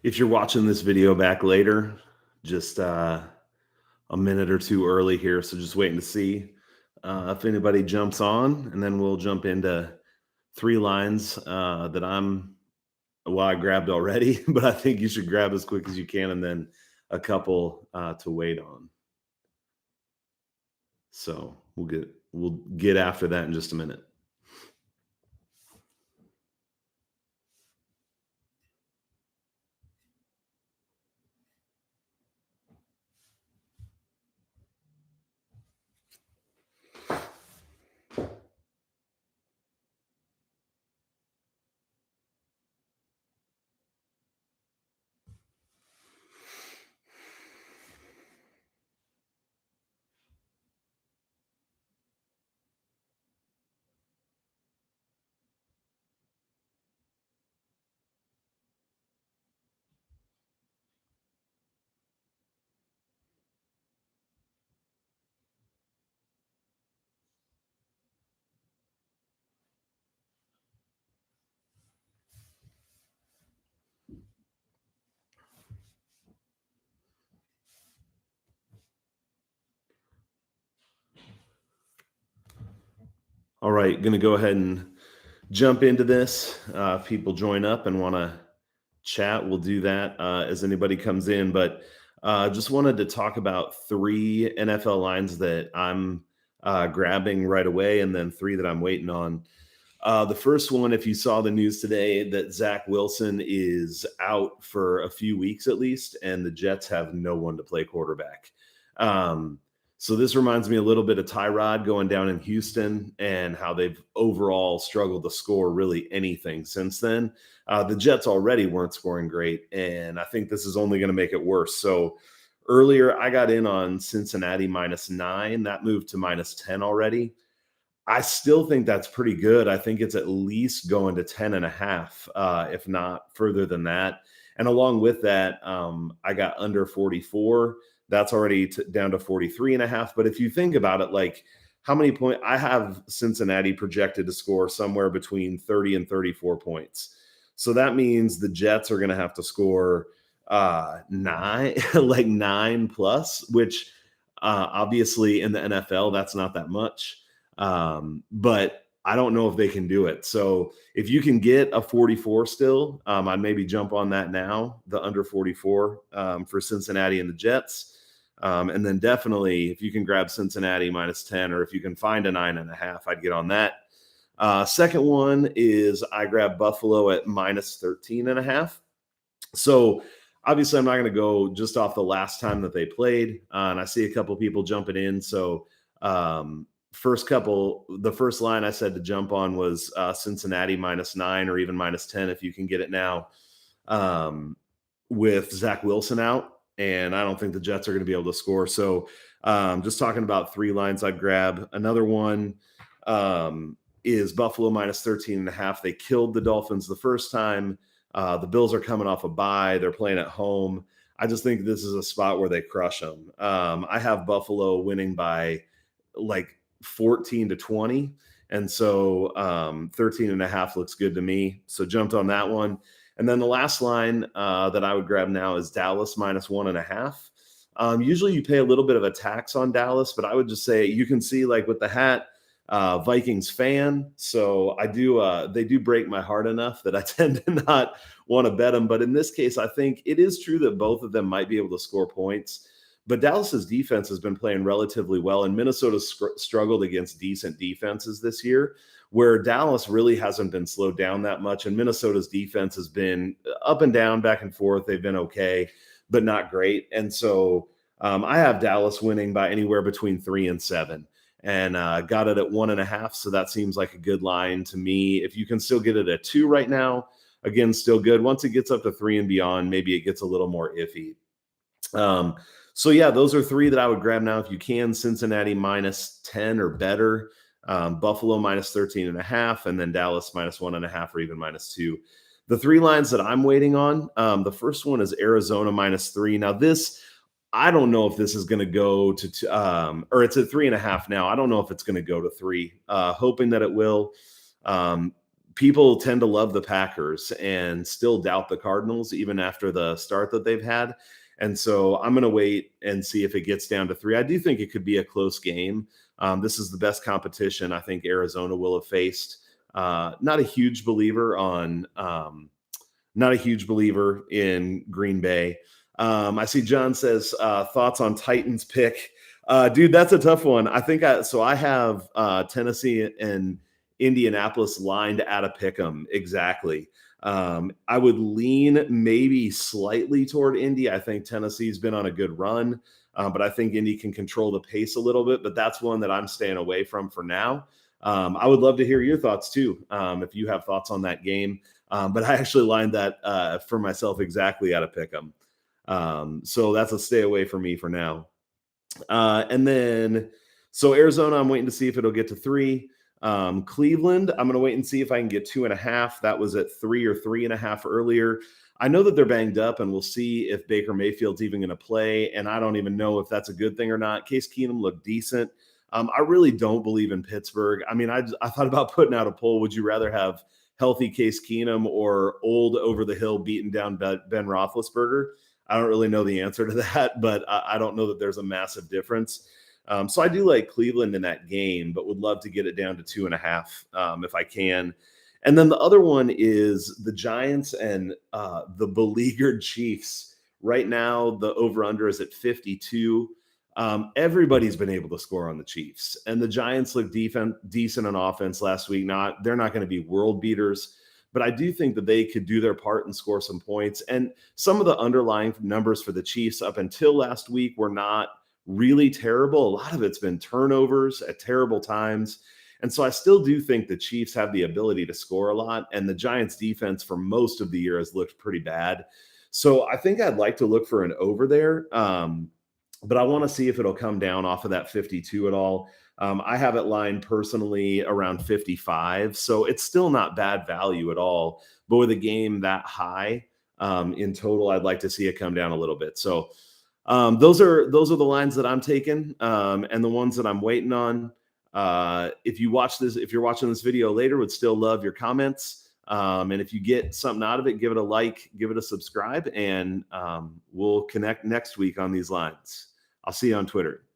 If you're watching this video back later, just a minute or two early here, so just waiting to see if anybody jumps on, and then we'll jump into three lines that I grabbed already, but I think you should grab as quick as you can, and then a couple to wait on. So we'll get after that in just a minute. All right, going to go ahead and jump into this. If people join up and want to chat, we'll do that as anybody comes in. But just wanted to talk about three NFL lines that I'm grabbing right away, and then three that I'm waiting on. The first one, if you saw the news today, that Zach Wilson is out for a few weeks at least, and the Jets have no one to play quarterback. Um, so this reminds me a little bit of Tyrod going down in Houston and how they've overall struggled to score really anything since then. The Jets already weren't scoring great, and I think this is only going to make it worse. So earlier, I got in on Cincinnati -9. That moved to -10 already. I still think that's pretty good. I think it's at least going to 10.5, if not further than that. And along with that, I got under 44. That's already down to 43.5. But if you think about it, like how many points I have Cincinnati projected to score somewhere between 30 and 34 points. So that means the Jets are going to have to score nine, like 9+, which obviously in the NFL, that's not that much. But I don't know if they can do it. So if you can get a 44 still, I'd maybe jump on that now, the under 44 for Cincinnati and the Jets. And then definitely if you can grab Cincinnati -10, or if you can find a 9.5, I'd get on that. Second one is I grab Buffalo at -13.5. So obviously I'm not going to go just off the last time that they played. And I see a couple people jumping in. So the first line I said to jump on was Cincinnati -9 or even -10 if you can get it now, with Zach Wilson out. And I don't think the Jets are going to be able to score. So just talking about three lines I'd grab. Another one is Buffalo -13.5. They killed the Dolphins the first time. The Bills are coming off a bye. They're playing at home. I just think this is a spot where they crush them. I have Buffalo winning by like 14-20. And so 13.5 looks good to me. So jumped on that one. And then the last line that I would grab now is Dallas -1.5. Usually you pay a little bit of a tax on Dallas, but I would just say you can see like with the hat, Vikings fan. So I do, they do break my heart enough that I tend to not want to bet them. But in this case, I think it is true that both of them might be able to score points. But Dallas's defense has been playing relatively well, and Minnesota struggled against decent defenses this year, where Dallas really hasn't been slowed down that much. And Minnesota's defense has been up and down, back and forth. They've been okay, but not great. And so I have Dallas winning by anywhere between 3 and 7, and got it at 1.5. So that seems like a good line to me. If you can still get it at 2 right now, again, still good. Once it gets up to 3 and beyond, maybe it gets a little more iffy. So yeah, those are three that I would grab now if you can. Cincinnati -10 or better, Buffalo -13.5, and then Dallas -1.5 or even -2. The three lines that I'm waiting on, the first one is Arizona -3. Now this, I don't know if this is going to go to, or it's at 3.5 now. I don't know if it's going to go to 3. Hoping that it will. people tend to love the Packers and still doubt the Cardinals even after the start that they've had. And so I'm going to wait and see if it gets down to 3. I do think it could be a close game. This is the best competition I think Arizona will have faced. Not a huge believer in Green Bay. I see John says thoughts on Titans pick. Dude, that's a tough one. I have Tennessee and Indianapolis lined at a pick 'em exactly. I would lean maybe slightly toward Indy. I think Tennessee's been on a good run, but I think Indy can control the pace a little bit. But that's one that I'm staying away from for now. I would love to hear your thoughts too, if you have thoughts on that game. But I actually lined that for myself exactly at a pick 'em. So that's a stay away for me for now. So Arizona, I'm waiting to see if it'll get to 3. Cleveland, I'm going to wait and see if I can get 2.5. That was at 3 or 3.5 earlier. I know that they're banged up, and we'll see if Baker Mayfield's even going to play. And I don't even know if that's a good thing or not. Case Keenum looked decent. I really don't believe in Pittsburgh. I mean, I thought about putting out a poll. Would you rather have healthy Case Keenum or old over the hill beaten down Ben Roethlisberger? I don't really know the answer to that, but I don't know that there's a massive difference. So I do like Cleveland in that game, but would love to get it down to 2.5 if I can. And then the other one is the Giants and the beleaguered Chiefs. Right now, the over-under is at 52. Everybody's been able to score on the Chiefs, and the Giants look decent on offense last week. They're not going to be world beaters, but I do think that they could do their part and score some points. And some of the underlying numbers for the Chiefs up until last week were not really terrible. A lot of it's been turnovers at terrible times. And so I still do think the Chiefs have the ability to score a lot, and the Giants defense for most of the year has looked pretty bad. So I think I'd like to look for an over there. But I want to see if it'll come down off of that 52 at all. I have it lined personally around 55. So it's still not bad value at all. But with a game that high in total, I'd like to see it come down a little bit. So those are the lines that I'm taking and the ones that I'm waiting on. If you're watching this video later, would still love your comments. And if you get something out of it, give it a like, give it a subscribe, and we'll connect next week on these lines. I'll see you on Twitter.